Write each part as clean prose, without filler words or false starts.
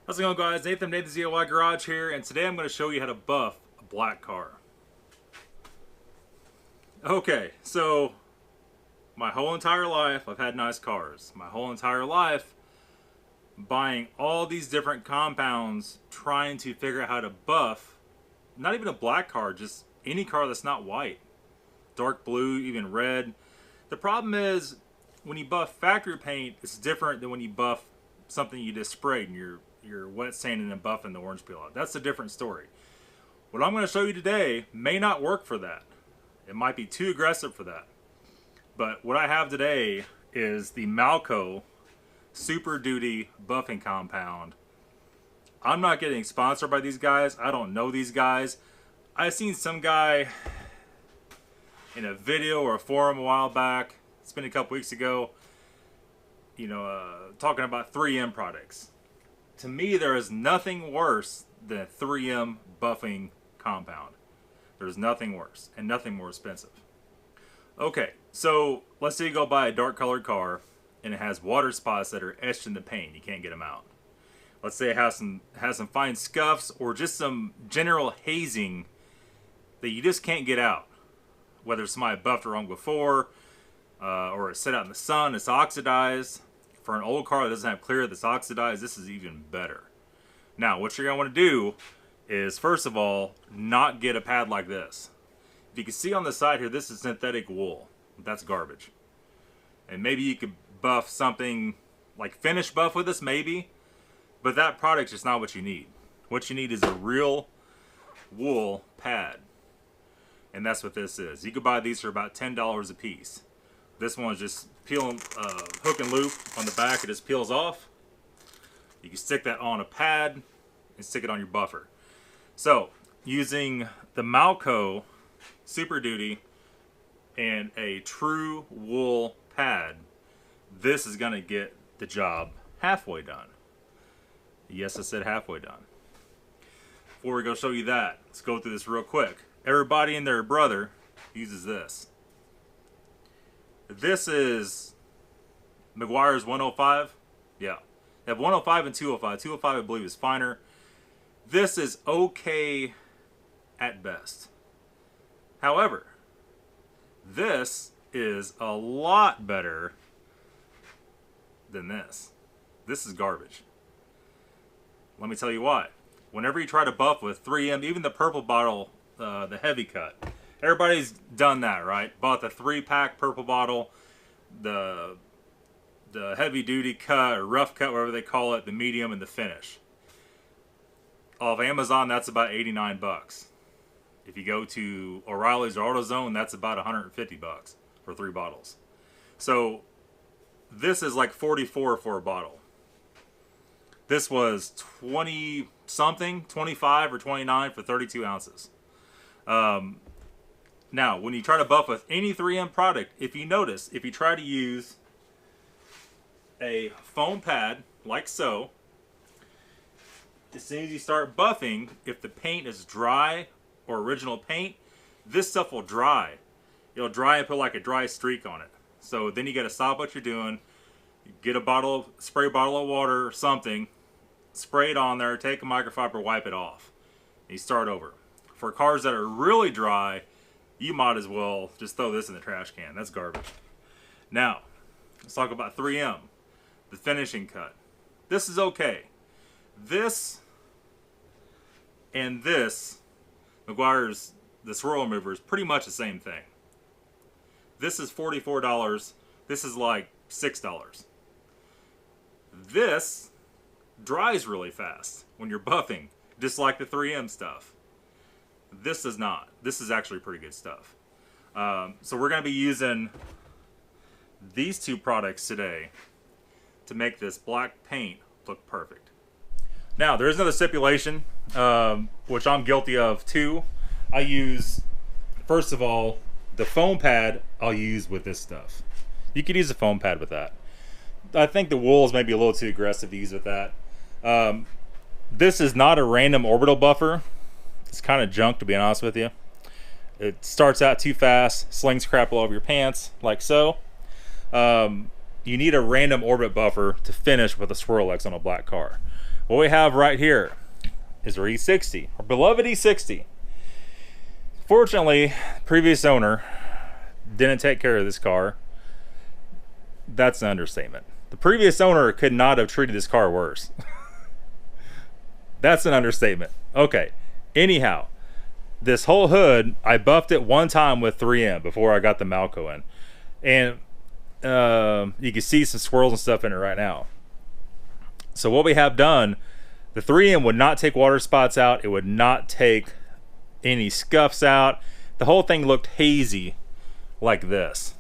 How's it going, guys? Nathan's DIY Garage here, and today I'm going to show you how to buff a black car. Okay, so my whole entire life I've had nice cars. My whole entire life buying all these different compounds, trying to figure out how to buff not even a black car, just any car that's not white. Dark blue, even red. The problem is when you buff factory paint, it's different than when you buff something you just sprayed and you're wet sanding and buffing the orange peel out. That's a different story. What I'm going to show you today may not work for that. It might be too aggressive for that. But what I have today is the Malco Super Duty Buffing Compound. I'm not getting sponsored by these guys. I don't know these guys. I've seen some guy in a video or a forum a while back, it's been a couple weeks ago, talking about 3M products. To me, there is nothing worse than 3M buffing compound. There's nothing worse and nothing more expensive. Okay, so let's say you go buy a dark colored car and it has water spots that are etched in the paint. You can't get them out. Let's say it has some fine scuffs or just some general hazing that you just can't get out. Whether somebody buffed it wrong before or it's set out in the sun, it's oxidized. For an old car that doesn't have clear that's oxidized, this is even better. Now, what you're going to want to do is, first of all, not get a pad like this. If you can see on the side here, this is synthetic wool. That's garbage. And maybe you could buff something like finish buff with this, maybe. But that product's just not what you need. What you need is a real wool pad. And that's what this is. You could buy these for about $10 a piece. This one is just peeling, hook and loop on the back. It just peels off. You can stick that on a pad and stick it on your buffer. So, using the Malco Super Duty and a true wool pad, this is going to get the job halfway done. Yes, I said halfway done. Before we go show you that, let's go through this real quick. Everybody and their brother uses this. This is Meguiar's 105. Yeah. They have 105 and 205. 205, I believe, is finer. This is okay at best. However, this is a lot better than this. This is garbage. Let me tell you why. Whenever you try to buff with 3M, even the purple bottle, the heavy cut, everybody's done that, right? Bought the 3-pack purple bottle, the heavy duty cut or rough cut, whatever they call it, the medium and the finish. Off Amazon, that's about 89 bucks. If you go to O'Reilly's or AutoZone, that's about 150 bucks for 3 bottles. So this is like 44 for a bottle. This was 20 something, 25 or 29 for 32 ounces. Now, when you try to buff with any 3M product, if you notice, if you try to use a foam pad, like so, as soon as you start buffing, if the paint is dry or original paint, this stuff will dry. It'll dry and put like a dry streak on it. So then you got to stop what you're doing, get a spray bottle of water or something, spray it on there, take a microfiber, wipe it off. And you start over. For cars that are really dry, you might as well just throw this in the trash can. That's garbage. Now, let's talk about 3M, the finishing cut. This is okay. This and this, Meguiar's, the swirl remover, is pretty much the same thing. This is $44. This is like $6. This dries really fast when you're buffing, just like the 3M stuff. This does not. This is actually pretty good stuff. So we're going to be using these two products today to make this black paint look perfect. Now, there is another stipulation, which I'm guilty of too. I use, first of all, the foam pad I'll use with this stuff. You could use a foam pad with that. I think the wool is maybe a little too aggressive to use with that. This is not a random orbital buffer. It's kind of junk, to be honest with you. It starts out too fast, slings crap all over your pants, like so. you need a random orbit buffer to finish with a Swirl X on a black car. What we have right here is our E60, our beloved E60. Fortunately, previous owner didn't take care of this car. That's an understatement. The previous owner could not have treated this car worse. That's an understatement. Okay, anyhow, this whole hood, I buffed it one time with 3M before I got the Malco in. And you can see some swirls and stuff in it right now. So what we have done, the 3M would not take water spots out. It would not take any scuffs out. The whole thing looked hazy like this.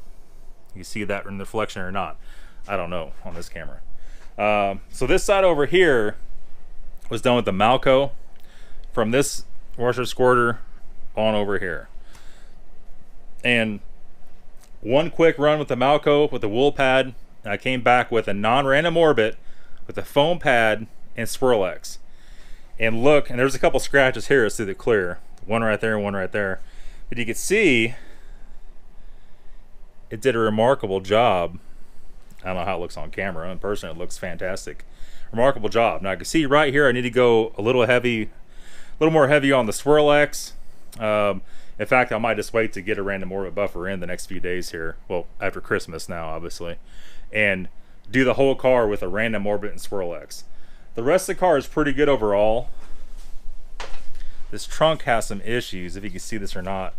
You see that in the reflection or not? I don't know on this camera. So this side over here was done with the Malco from this washer squirter on over here. And one quick run with the Malco with the wool pad, and I came back with a non-random orbit with a foam pad and Swirl X. And look, and there's a couple scratches here, see the clear. One right there and one right there. But you can see it did a remarkable job. I don't know how it looks on camera. In person, it looks fantastic. Remarkable job. Now I can see right here I need to go a little heavy, a little more heavy on the Swirl X. In fact, I might just wait to get a random orbit buffer in the next few days here. Well, after Christmas now, obviously. And do the whole car with a random orbit and Swirl X. The rest of the car is pretty good overall. This trunk has some issues, if you can see this or not.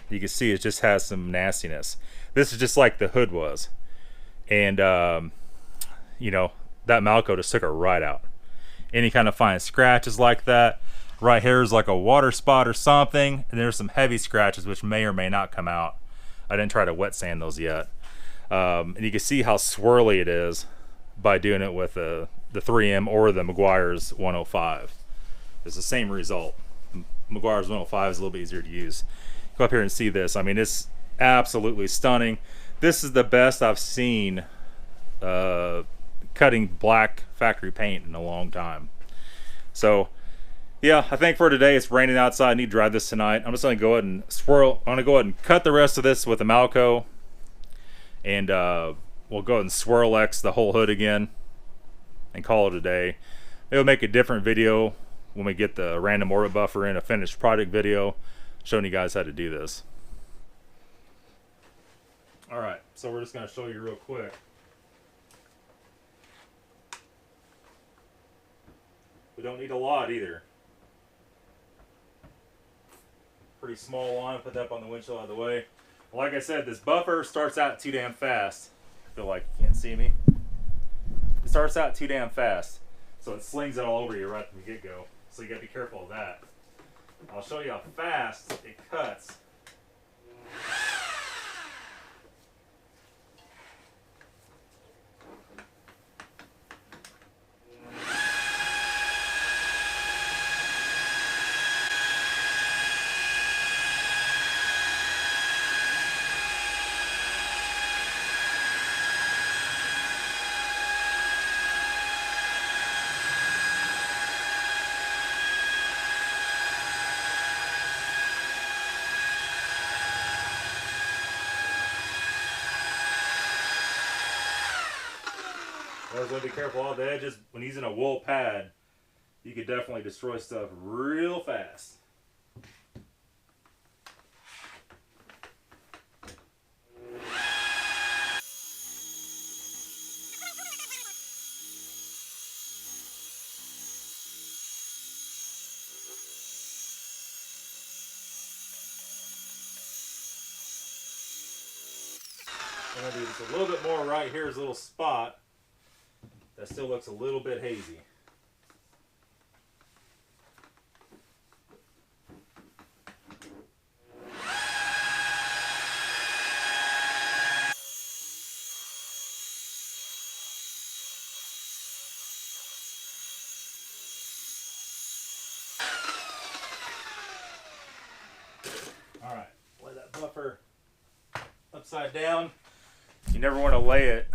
You can see it just has some nastiness. This is just like the hood was. And, you know, that Malco just took it right out. Any kind of fine scratches like that. Right here is like a water spot or something. And there's some heavy scratches which may or may not come out. I didn't try to wet sand those yet. And you can see how swirly it is by doing it with the 3M or the Meguiar's 105. It's the same result. Meguiar's 105 is a little bit easier to use. Go up here and see this. I mean, it's absolutely stunning. This is the best I've seen cutting black factory paint in a long time. So yeah, I think for today it's raining outside. I need to drive this tonight. I'm just going to go ahead and swirl. I'm going to go ahead and cut the rest of this with the Malco. And we'll go ahead and Swirl X the whole hood again and call it a day. Maybe we'll make a different video when we get the random orbit buffer in, a finished project video showing you guys how to do this. Alright, so we're just going to show you real quick. We don't need a lot either. Pretty small line, put that up on the windshield out of the way. Like I said, this buffer starts out too damn fast. I feel like you can't see me. It starts out too damn fast. So it slings it all over you right from the get-go. So you gotta be careful of that. I'll show you how fast it cuts. Always gotta be careful all the edges. When using a wool pad, you could definitely destroy stuff real fast. I'm gonna do just a little bit more right here is a little spot. That still looks a little bit hazy. All right, lay that buffer upside down. You never want to lay it,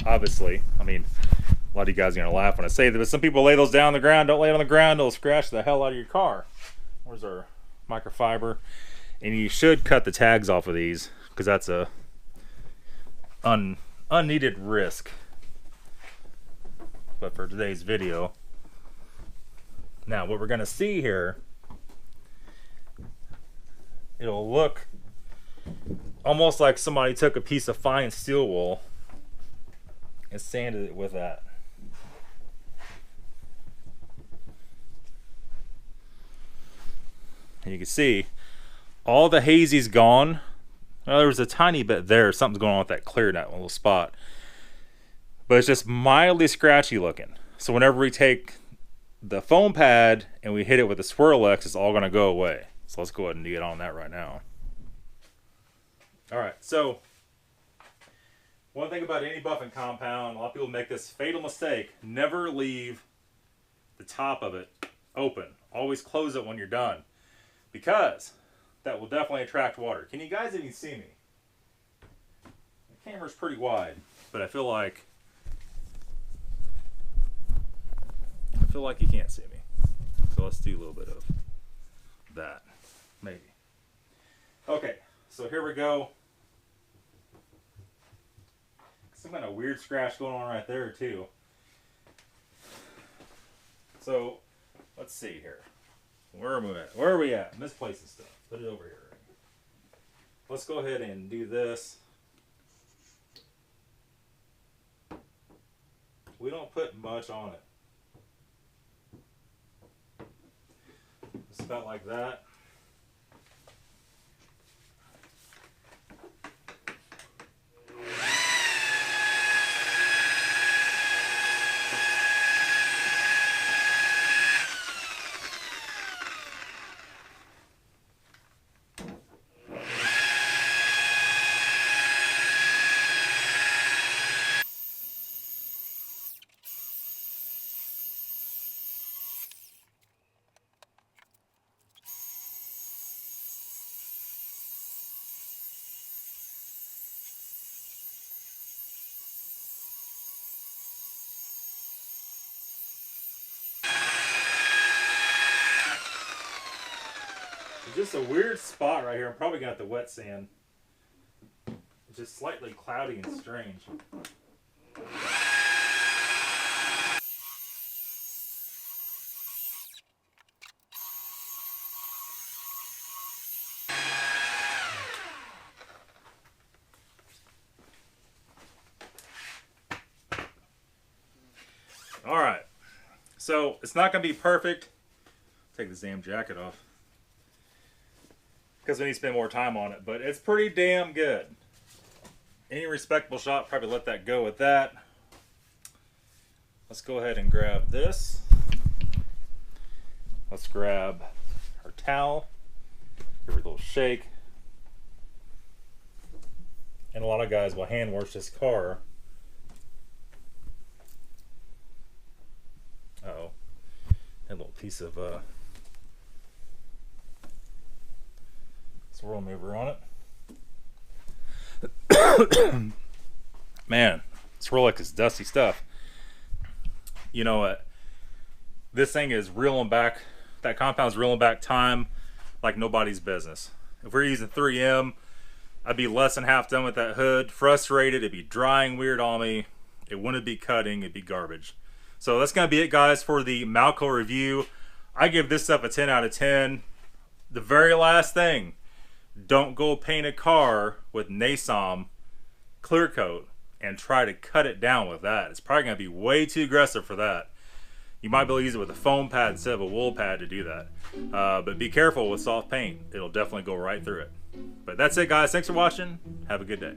obviously. I mean, a lot of you guys are going to laugh when I say that, but some people lay those down on the ground. Don't lay it on the ground. It'll scratch the hell out of your car. Where's our microfiber? And you should cut the tags off of these because that's a unneeded risk. But for today's video, now what we're going to see here, it'll look almost like somebody took a piece of fine steel wool and sanded it with that. And you can see all the hazy's gone. Well, there was a tiny bit there. Something's going on with that clear, that little spot. But it's just mildly scratchy looking. So whenever we take the foam pad and we hit it with the Swirl X, it's all going to go away. So let's go ahead and get on that right now. Alright, so one thing about any buffing compound, a lot of people make this fatal mistake. Never leave the top of it open. Always close it when you're done, because that will definitely attract water. Can you guys even see me? The camera's pretty wide, but I feel like you can't see me. So let's do a little bit of that, maybe. Okay, so here we go. Some kind of weird scratch going on right there too. So let's see here. Where are we at? Where are we at? Misplacing stuff. Put it over here. Let's go ahead and do this. We don't put much on it. It's about like that. Just a weird spot right here. I'm probably got the wet sand. It's just slightly cloudy and strange. All right. So it's not going to be perfect. Take this damn jacket off, because we need to spend more time on it, but it's pretty damn good. Any respectable shop probably let that go with that. Let's go ahead and grab this. Let's grab our towel. Give her a little shake. And a lot of guys will hand wash this car. Uh-oh. A little piece of swirl mover on it. Man, Swirl X is dusty stuff. You know what? This thing is reeling back, that compound's reeling back time like nobody's business. If we're using 3M, I'd be less than half done with that hood. Frustrated, it'd be drying weird on me. It wouldn't be cutting, it'd be garbage. So that's gonna be it, guys, for the Malco review. I give this stuff a 10 out of 10. The very last thing, don't go paint a car with Nasom clear coat and try to cut it down with that. It's probably going to be way too aggressive for that. You might be able to use it with a foam pad instead of a wool pad to do that. But be careful with soft paint. It'll definitely go right through it. But that's it, guys. Thanks for watching. Have a good day.